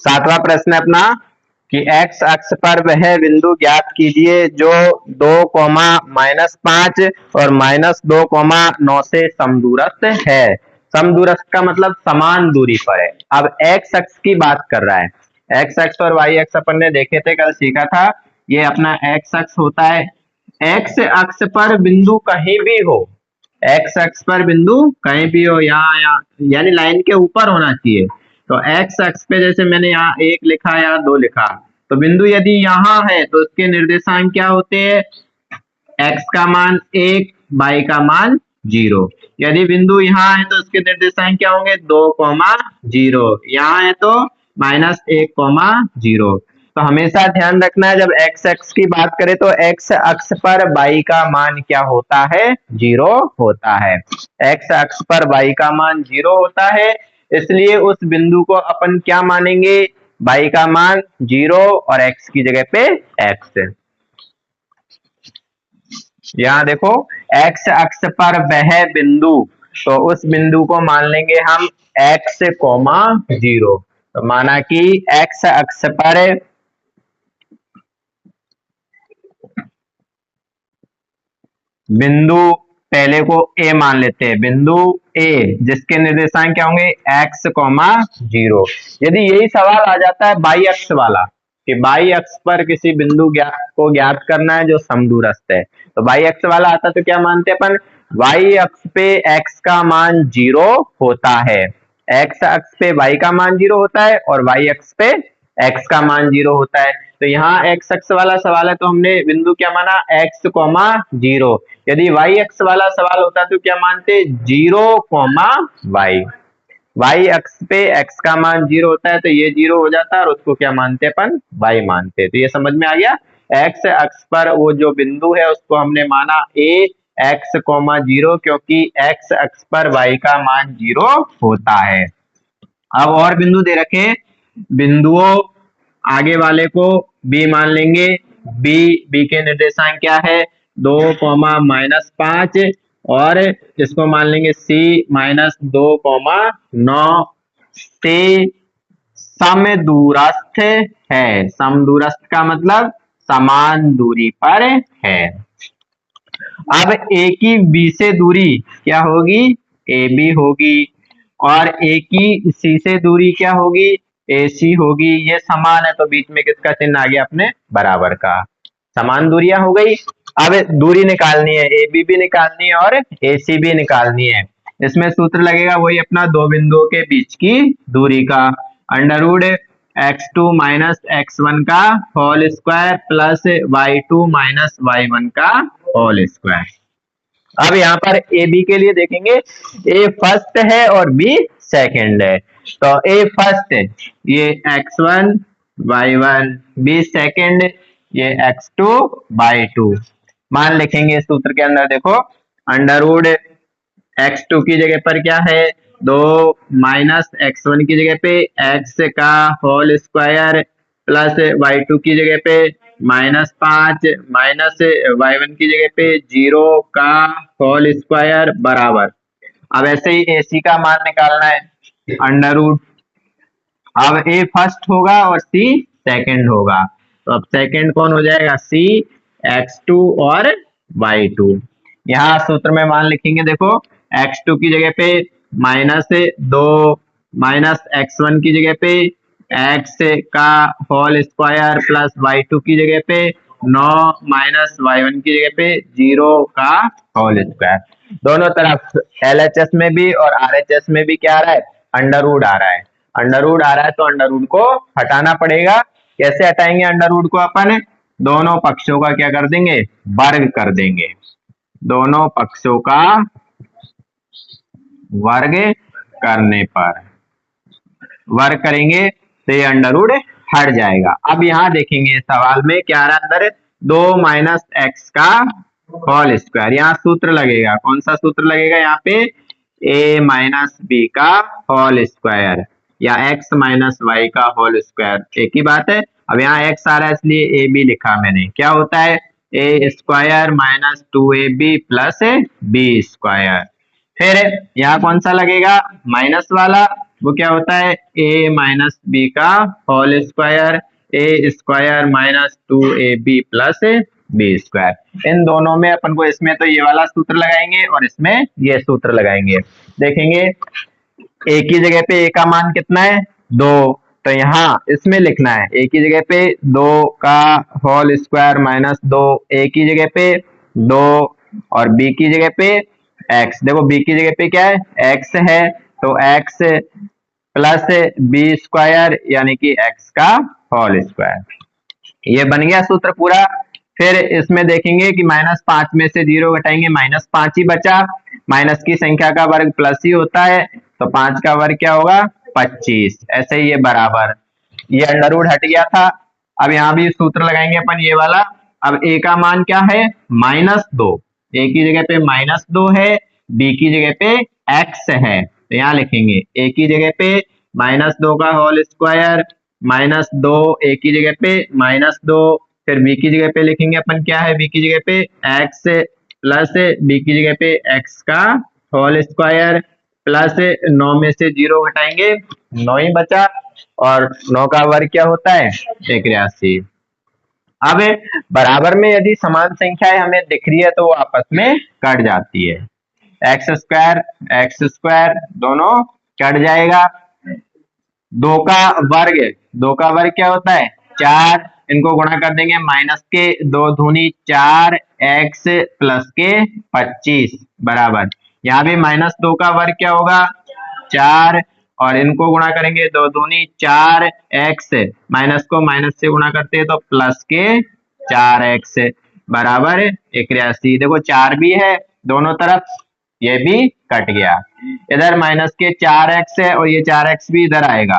सातवां प्रश्न अपना कि x अक्ष पर वह बिंदु ज्ञात कीजिए जो 2, -5 और -2, 9 से समदूरस्थ है। समदूरस्थ का मतलब समान दूरी पर है। अब x अक्ष की बात कर रहा है। x अक्ष और y अक्ष अपन ने देखे थे, कल सीखा था। ये अपना x अक्ष होता है। x अक्ष पर बिंदु कहीं भी हो, x अक्ष पर बिंदु कहीं भी हो, यहाँ यानी लाइन के ऊपर होना चाहिए। तो x अक्ष पे जैसे मैंने यहाँ 1 लिखा या 2 लिखा, तो बिंदु यदि यहाँ है तो उसके निर्देशांक क्या होते हैं? x का मान 1, y का मान 0। यदि बिंदु यहाँ है तो उसके निर्देशांक क्या होंगे? 2, यहाँ है तो -1, 0। तो हमेशा ध्यान रखना है जब x अक्ष की बात करें तो x अक्ष पर y का मान क्या होता है? 0 होता है। x अक्ष पर y का मान 0 होता है, इसलिए उस बिंदु को अपन क्या मानेंगे? y का मान 0 और x की जगह पे x। यहाँ देखो x अक्ष पर वह बिंदु, तो उस बिंदु को मान लेंगे हम x, 0। तो माना कि x अक्ष पर बिंदु, पहले को A मान लेते हैं, बिंदु A जिसके निर्देशांक क्या होंगे? x, 0। यदि यही सवाल आ जाता है y अक्ष वाला कि y अक्ष पर किसी बिंदु को ज्ञात करना है जो समदूरस्थ है, तो y अक्ष वाला आता तो क्या मानते अपन? y अक्ष पे x का मान 0 होता है, x अक्ष पे y का मान 0 होता है और y अक्ष पे x का मान 0 होता है। तो यहाँ x अक्ष वाला सवाल है तो हमने बिंदु क्या माना? x, 0। यदि y अक्ष वाला सवाल होता तो क्या मानते? 0, y। y अक्ष पे x का मान 0 होता है तो ये 0 हो जाता है और उसको क्या मानते अपन? y मानते। तो ये समझ में आ गया। x अक्ष पर वो जो बिंदु है उसको हमने माना a, x, 0 क्योंकि x अक्ष पर y का मान 0 होता है। अब और बिंदु दे रखे, बिंदुओं आगे वाले को b मान लेंगे। b के निर्देशांक क्या है? 2, -5 और इसको मान लेंगे c, -2, 9 से समदूरस्थ है। समदूरस्थ का मतलब समान दूरी पर है। अब a की b से दूरी क्या होगी? ab होगी और a की c से दूरी क्या होगी? AC होगी। ये समान है तो बीच में किसका चिन्ह आ गया? अपने बराबर का। समान दूरियां हो गई। अब दूरी निकालनी है, AB भी निकालनी है और AC भी निकालनी है। इसमें सूत्र लगेगा वही अपना दो बिंदुओं के बीच की दूरी का, अंडरवुड x2 - x1 का whole square plus y2 - y1 का होल स्क्वायर। अब यहाँ पर ए बी के लिए देखेंगे, ए फर्स्ट है और बी सेकंड है। तो ए फर्स्ट ये x1 y1, बी सेकंड ये x2 y2। मान लिखेंगे सूत्र के अंदर, देखो अंडरवुड x2 की जगह पर क्या है? 2 -x1 की जगह पे x का होल स्क्वायर प्लस y2 की जगह पे -5 माइनस y1 की जगह पे 0 का होल स्क्वायर बराबर। अब ऐसे ही AC का मान निकालना है, अंडरवुड। अब A फर्स्ट होगा और C सेकंड होगा, तो अब सेकंड कौन हो जाएगा? C, x2 और y2। यहाँ सूत्र में मान लिखेंगे, देखो x2 की जगह पे -2 -x1 की जगह पे x का होल स्क्वायर प्लस y2 की जगह पे 9 -y1 की जगह पे 0 का होल स्क्वायर। दोनों तरफ LHS में भी और RHS में भी क्या आ रहा है? अंडरवुड आ रहा है। अंडरवुड आ रहा है तो अंडरवुड को हटाना पड़ेगा। कैसे हटाएंगे अंडरवुड को? अपन दोनों पक्षों का क्या कर देंगे? वर्ग कर देंगे। दोनों पक्षों का वर्ग करने पर, वर्ग करेंगे तो ये अंडरवुड हट जाएगा। अब यहाँ देखेंगे सवाल में क्या आ रहा है अंदर? 2 - x का होल स्क्वायर। यहाँ सूत्र लगेगा, कौन सा सूत्र लगेगा यहाँ पे? a - b का होल स्क्वायर या x - y का होल स्क्वायर, एक ही बात है। अब यहाँ x आ रहा है इसलिए ab लिखा मैंने। क्या होता है? a square -2ab plus b square. फिर यहाँ कौन सा लगेगा? माइनस वाला, वो क्या होता है, ए माइनस बी का whole square, A square minus 2ab plus B square. इन दोनों में अपन को, इसमें तो ये वाला सूत्र लगाएंगे और इसमें ये सूत्र लगाएंगे। देखेंगे ए की जगह पे ए का मान कितना है, 2, तो यहाँ इसमें लिखना है ए की जगह पे 2 का होल स्क्वायर माइनस 2, ए की जगह पे 2 और बी की जगह पे x। देखो बी की जगह पे क्या है, x है, तो x प्लस बी स्क्वायर यानी कि x का होल स्क्वायर। ये बन गया सूत्र पूरा। फिर इसमें देखेंगे कि -5 में से 0 घटाएंगे, -5 ही बचा। माइनस की संख्या का वर्ग प्लस ही होता है, तो 5 का वर्ग क्या होगा, 25। ऐसे ही ये बराबर, ये अंडर रूट हट गया था। अब यहाँ भी सूत्र लगाएंगे अपन ये वाला। अब a का मान क्या है, -2, a की जगह पे -2 है, b की जगह पे x है, तो यहाँ लिखेंगे a की जगह पे -2 का होल स्क्वायर -2, a की जगह पे -2, फिर b की जगह पे लिखेंगे अपन क्या है, b की जगह पे x प्लस b की जगह पे x का होल स्क्वायर प्लस 9 में से 0 घटाएंगे, 9 ही बचा, और 9 का वर्ग क्या होता है, 81। अब बराबर में यदि समान संख्याएं हमें दिख रही है तो वो आपस में कट जाती है। एक्स स्क्वायर दोनों कट जाएगा। 2 का वर्ग क्या होता है, 4, इनको गुणा कर देंगे, माइनस के 2 दूनी 4 एक्स प्लस के 25 बराबर, यहाँ भी -2 का वर्ग क्या होगा, 4, और इनको गुणा करेंगे 2 दूनी 4 एक्स, माइनस को माइनस से गुणा करते हैं तो प्लस के 4 एक्स बराबर 81। देखो 4 भी है दोनों तरफ, ये भी कट गया। इधर माइनस के 4 एक्स है और ये 4 एक्स भी इधर आएगा,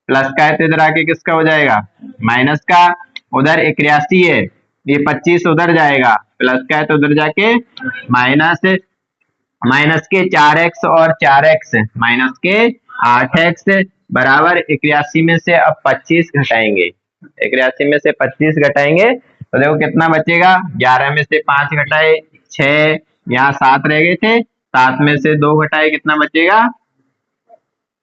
प्लस का है तो इधर आके किसका हो जाएगा, माइनस का। उधर 81 है, ये 25 उधर जाएगा, प्लस का है तो उधर जाके माइनस, माइनस के 4x और 4x माइनस के 8x बराबर 81 में से अब 25 घटाएंगे, 81 में से 25 घटाएंगे तो देखो कितना बचेगा, 11 में से 5 घटाए 6, यहाँ 7 रह गए थे, 7 में से 2 घटाए कितना बचेगा,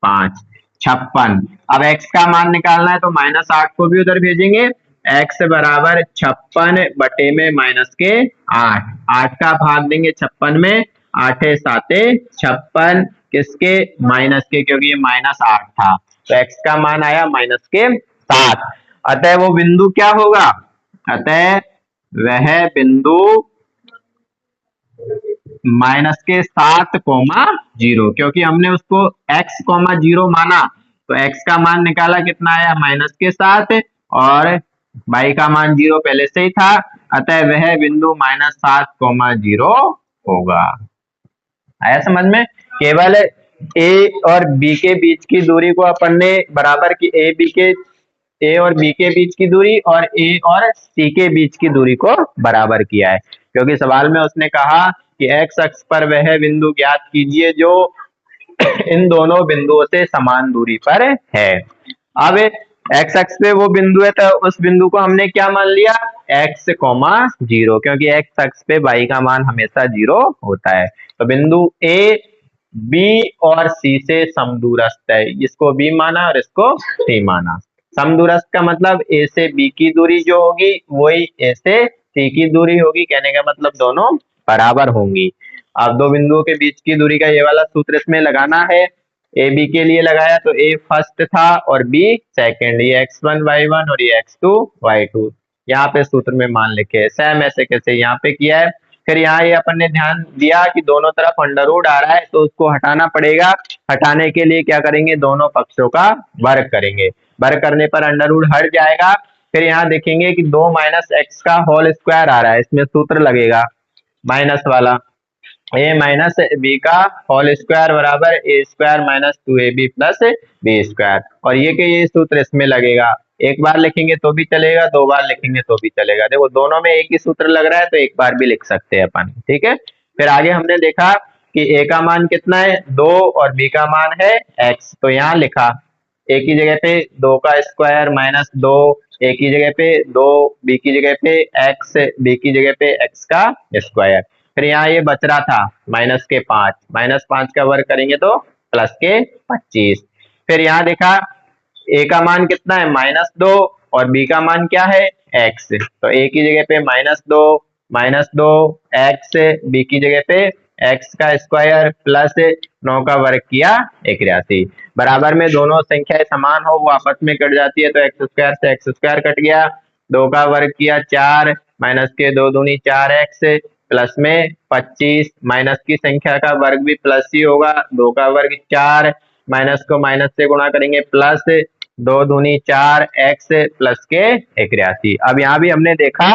5, 56। अब x का मान निकालना है तो -8 को भी उधर भेजेंगे, x बराबर 56 बटे में माइनस के 8, 8 का भाग देंगे 56 में, 8 7 56, किसके, माइनस के, क्योंकि ये -8 था, तो x का मान आया माइनस के 7। अतः वो बिंदु क्या होगा, अतः वह बिंदु माइनस के 7,0, क्योंकि हमने उसको x, 0 माना, तो x का मान निकाला कितना आया, -7, और y का मान 0 पहले से ही था, अतः वह बिंदु -7,0 होगा। आया समझ में। केवल a और b के बीच की दूरी को अपन ने बराबर की, a और b के बीच की दूरी और a और c के बीच की दूरी को बराबर किया है, क्योंकि सवाल में उसने कहा कि x अक्ष पर वह बिंदु ज्ञात कीजिए जो इन दोनों बिंदुओं से समान दूरी पर है। अब x अक्ष पे वो बिंदु है तो उस बिंदु को हमने क्या मान लिया, x, 0, क्योंकि x अक्ष पे y का मान हमेशा 0 होता है। तो बिंदु a b और c से समदूरस्थ है, इसको b माना और इसको c माना। समदूरस्थ का मतलब a से b की दूरी जो होगी वही a से c की दूरी होगी, कहने का मतलब दोनों बराबर होंगी। अब दो बिंदुओं के बीच की दूरी का ये वाला सूत्र इसमें लगाना है। ए बी के लिए लगाया तो ए फर्स्ट था और बी सेकंड, ये x1 y1 और ये x2 y2, यहाँ पे सूत्र में मान लिखे। सेम ऐसे कैसे यहाँ पे किया है। फिर यहाँ ये अपन ने ध्यान दिया कि दोनों तरफ अंडर रूट आ रहा है तो उसको हटाना पड़ेगा। हटाने के लिए क्या करेंगे, दोनों पक्षों का वर्ग करेंगे, वर्ग करने पर अंडर रूट हट जाएगा। फिर यहाँ देखेंगे कि 2 - x का होल स्क्वायर आ रहा है, इसमें सूत्र लगेगा माइनस वाला, a माइनस बी का होल स्क्वायर बराबर a square minus 2ab plus B square, और ये के ये सूत्र इसमें लगेगा। एक बार लिखेंगे तो भी चलेगा, 2 बार लिखेंगे तो भी चलेगा। देखो दोनों में एक ही सूत्र लग रहा है तो एक बार भी लिख सकते हैं अपन, ठीक है। फिर आगे हमने देखा कि a का मान कितना है, 2, और b का मान है x, तो यहाँ लिखा a की जगह पे 2 का स्क्वायर माइनस 2, a की जगह पे 2, b की जगह पे x, b की जगह पे x का स्क्वायर। फिर यहाँ ये बच रहा था -5, -5 का वर्ग करेंगे तो +25। फिर यहाँ देखा a का मान कितना है -2 और b का मान क्या है x, तो a की जगह पे -2 x, b की जगह पे x का स्क्वायर प्लस 9 का वर्ग किया 81। बराबर में दोनों संख्याएं समान हो वो आपस में कट जाती है, तो एक्स स्क्वायर से एक्स स्क्वायर कट गया, 2 का वर्ग किया 4, माइनस के 2 दूनी 4x, प्लस में 25, माइनस की संख्या का वर्ग भी प्लस ही होगा, 2 का वर्ग 4, माइनस को माइनस से गुणा करेंगे प्लस 2 दूनी 4x प्लस के 81। अब यहाँ भी हमने देखा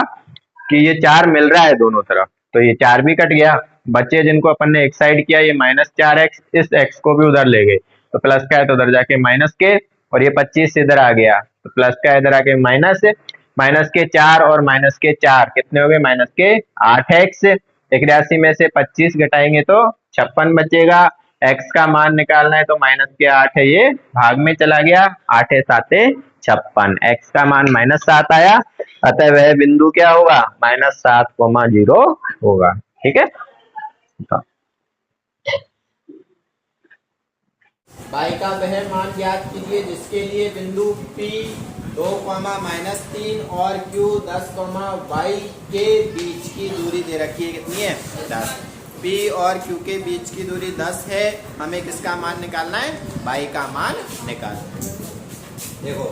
कि ये 4 मिल रहा है दोनों तरफ, तो ये 4 भी कट गया, बच्चे जिनको अपन ने एक साइड किया ये -4x, इस x को भी उधर ले गए, तो प्लस का है तो उधर जाके माइनस के, और ये 25 इधर आ गया तो प्लस का इधर आके माइनस, माइनस के 4 और माइनस के 4 कितने हो गए माइनस के 8x, 81 में से 25 घटाएंगे तो 56 बचेगा, x का मान निकालना है तो माइनस के 8 है ये भाग में चला गया, 8 7 56, x का मान -7 आया, अतः वह बिंदु क्या होगा -7,0 होगा। ठीक है, y का वह मान ज्ञात कीजिए जिसके लिए बिंदु P 2,-3 और Q 10, y के बीच की दूरी दे रखी है, कितनी है 10। P और Q के बीच की दूरी 10 है, हमें किसका मान निकालना है y का मान निकालना है। देखो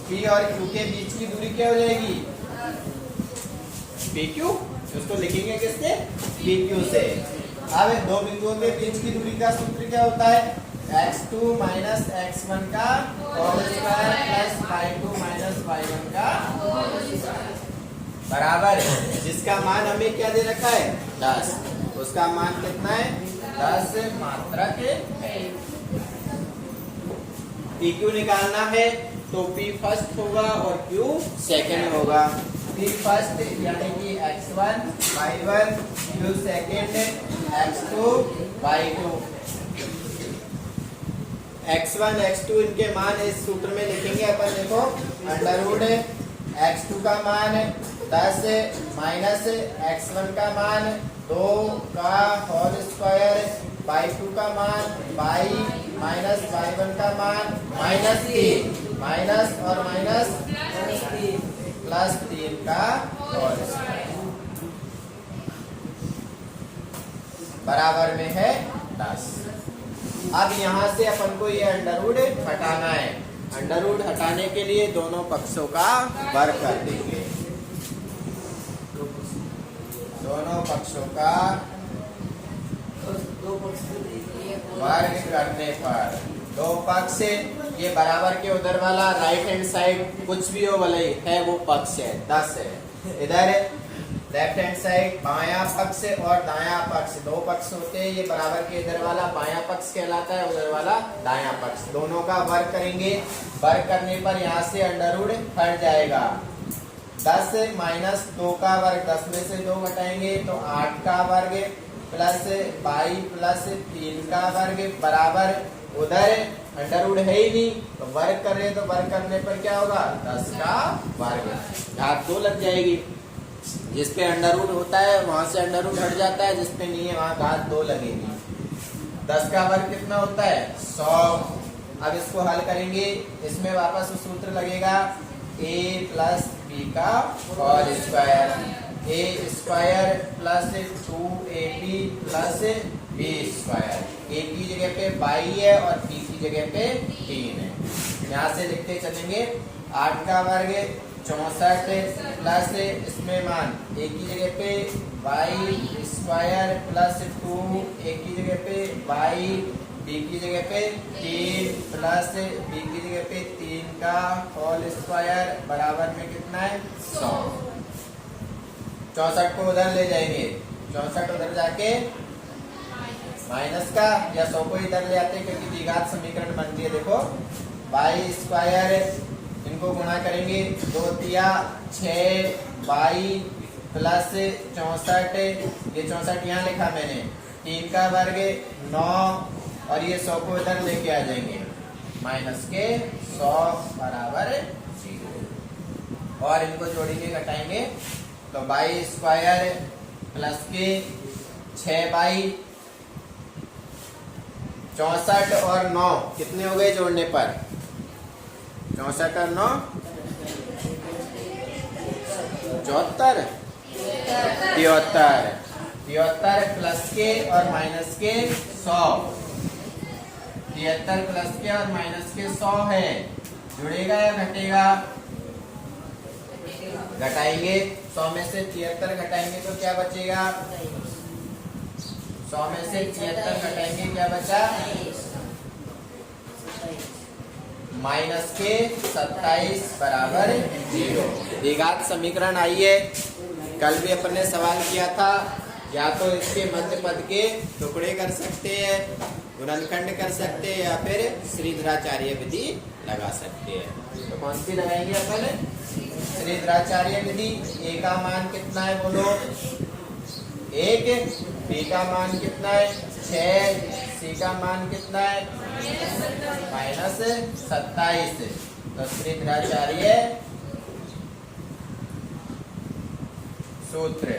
P और Q के बीच की दूरी क्या हो जाएगी PQ, उसको लिखेंगे किससे PQ से। अब दो बिंदुओं के बीच की दूरी का सूत्र क्या होता है x2 माइनस x1 का whole square plus y2 minus y1 का बराबर जिसका मान हमें क्या दे रखा है 10, उसका मान कितना है 10 मात्रक है। PQ निकालना है तो P फर्स्ट होगा और Q सेकंड होगा। P फर्स्ट यानी कि x1 y1, Q second x2 y2। x1 x2 इनके मान इस सूत्र में लिखेंगे अपन, देखो अंडर x2 का मान 10 माइनस x1 का मान 2 का होल स्क्वायर, y2 का मान y माइनस y1 का मान -3 माइनस और माइनस प्लस 3 का होल स्क्वायर बराबर में है 10। अब यहाँ से अपन को ये अंडर रूट हटाना है, अंडर रूट हटाने के लिए दोनों पक्षों का वर्ग कर देंगे, दोनों पक्षों का वर्ग करने पर दो पक्ष ये बराबर के उधर वाला राइट हैंड साइड कुछ भी हो भले है वो पक्ष है 10 है, इधर लेफ्ट हैंड साइड बायां पक्ष और दायां पक्ष दो पक्ष होते हैं, ये बराबर के इधर वाला बायां पक्ष कहलाता है, उधर वाला दायां पक्ष, दोनों का वर्ग करेंगे। वर्ग करने पर यहाँ से अंडर रूट हट जाएगा, 10 माइनस 2 का वर्ग 10 में से 2 घटाएंगे तो 8 का वर्ग प्लस 22 प्लस 3 का वर्ग बराबर उधर अंडर रूट है ही नहीं तो वर्ग कर रहे हैं, तो वर्ग करने पर क्या होगा 10 का वर्ग, घात 2 लग जाएगी, जिस पे अंडर रूट होता है वहां से अंडर रूट हट जाता है, जिस पे नहीं है वहां घात 2 लगेगी। 10 का वर्ग कितना होता है 100। अब इसको हल करेंगे, इसमें वापस सूत्र लगेगा a प्लस b का whole square, a square plus 2ab plus b square, a की जगह पे 22 है और b की जगह पे 3 है, यहाँ से लिखते चलेंगे 8 का वर्ग 64 प्लस इसमें मान a की जगह पे y स्क्वायर प्लस 2, a की जगह पे y, b की जगह पे 3 प्लस b की जगह पे 3 का होल स्क्वायर बराबर में कितना है 100। 64 को उधर ले जाएंगे, 64 उधर जाके माइनस का या 100 को इधर ले आते हैं क्योंकि द्विघात समीकरण बनती है। देखो y स्क्वायर इनको गुणा करेंगे 2 तिया 6 y प्लस 64, ये 64 यहाँ लिखा मैंने, 3 का वर्ग 9 और ये 100 को इधर लेके आ जाएंगे माइनस के 100 बराबर 0 और इनको जोड़ेंगे घटाएंगे तो y स्क्वायर प्लस के 6y 64 और 9 कितने हो गए जोड़ने पर? 64 और 9 74, 73, 73 प्लस के और माइनस के 100, 73 प्लस के और माइनस के 100 है। जुड़ेगा या घटेगा? घटाएंगे। 100 में से 73 घटाएंगे तो क्या बचेगा? 100 में से 73 घटाएंगे, क्या बचा? माइनस के 27 बराबर 0। द्विघात समीकरण आई है। कल भी अपन ने सवाल किया था, या तो इसके मध्य पद के टुकड़े कर सकते हैं, गुणनखंड कर सकते हैं, या फिर श्रीधराचार्य विधि लगा सकते हैं। तो कौन सी लगाएंगे अपन? श्रीधराचार्य विधि। ए का मान कितना है बोलो? 1। बी का मान कितना है? 6। सी का मान कितना है? -27। तो श्रीधराचार्य सूत्र,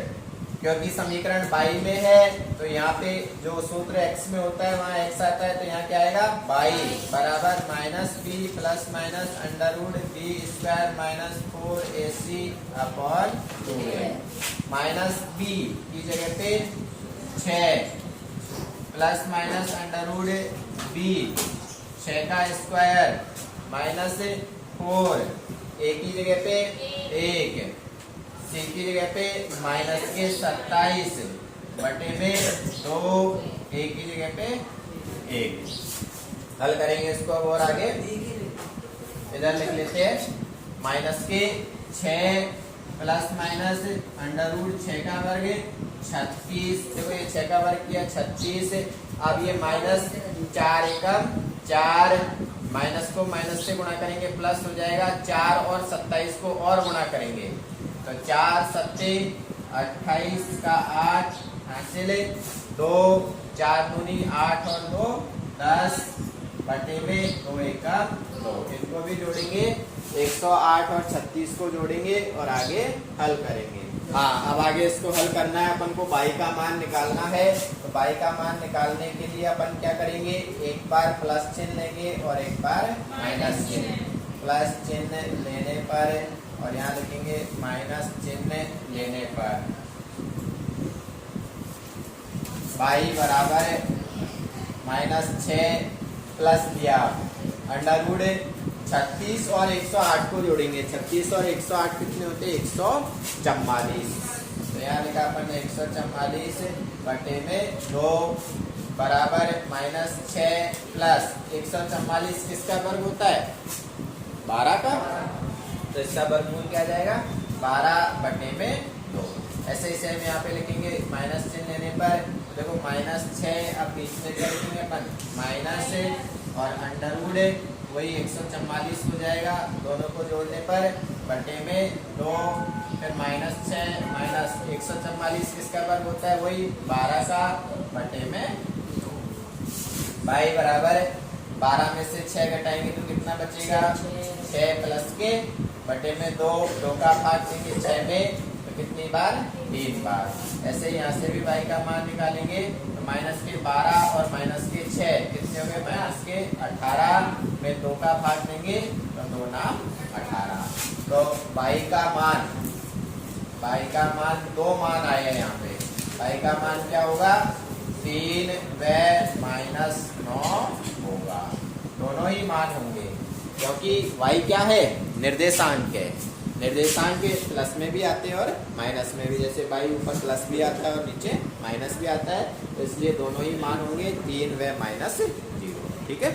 क्योंकि समीकरण 22 में है तो यहाँ पे जो सूत्र x में होता है वहाँ x आता है, तो यहाँ क्या आएगा? 22 बराबर -b plus minus under root B square minus 4ac upon 2a। Minus b की जगह पे 6 plus minus under root b 6 का स्क्वायर माइनस 4 a की जगह पे 1, सी की जगह पे माइनस के 27 बटे में 2, ए की जगह पे 1। हल करेंगे इसको अब और आगे। इधर लिख लेते हैं माइनस के 6 प्लस माइनस अंडर रूट 6 का वर्ग 36। देखो ये 6 का वर्ग किया 36। अब ये माइनस 4 एकम 4, माइनस को माइनस से गुणा करेंगे प्लस हो जाएगा 4 और 27 को और गुणा करेंगे तो 4 7 28 का 8 हासिल 2, 4 दूनी 8 और 2 10 बटे में 2 एकम 2। इनको भी जोड़ेंगे 108 और 36 को जोड़ेंगे और आगे हल करेंगे। हाँ, अब आगे इसको हल करना है अपन को। बाई का मान निकालना है, तो बाई का मान निकालने के लिए अपन क्या करेंगे? एक बार प्लस चिन्ह लेंगे और एक बार माइनस चिन्ह। प्लस चिन्ह लेने पर और यहाँ लिखेंगे माइनस चिन्ह लेने पर बाई बराबर -6 प्लस दिया अंडर रूट 36 और 108 को जोड़ेंगे। 36 और 108 कितने होते हैं? 144। तो यहाँ लिखा अपन 144 बटे में 2 बराबर -6 प्लस 144 किसका वर्ग होता है? 12 का। तो इसका वर्गमूल क्या जाएगा? 12 बटे में 2। ऐसे ही सेम यहाँ पे लिखेंगे माइनस चिन्ह लेने पर। देखो -6 अब बीच में क्या लिखेंगे अपन? माइनस और अंडर रूट वही 144 हो जाएगा, दोनों को जोड़ने पर बटे में 2, फिर -6 माइनस 144 किसका वर्ग होता है? वही 12 का बटे में 2। बाई बराबर 12 में से 6 घटाएंगे तो कितना बचेगा? 6 प्लस के बटे में 2 का भाग देंगे 6 में तो कितनी बार? 3 बार। ऐसे यहाँ से भी बाई का मान निकालेंगे तो माइनस के 12 और माइनस के 6 कितने हो गए? माइनस के 18 में 2 का भाग देंगे तो 2 नाम 18। तो बाई का मान 2 मान आए हैं यहाँ पे। बाई का मान क्या होगा? 3 व -9 होगा। दोनों ही मान होंगे क्योंकि y क्या है? निर्देशांक है। निर्देशांक प्लस में भी आते हैं और माइनस में भी। जैसे बाई ऊपर प्लस भी आता है और नीचे माइनस भी आता है, तो इसलिए दोनों ही मान होंगे 3 व -0। ठीक है।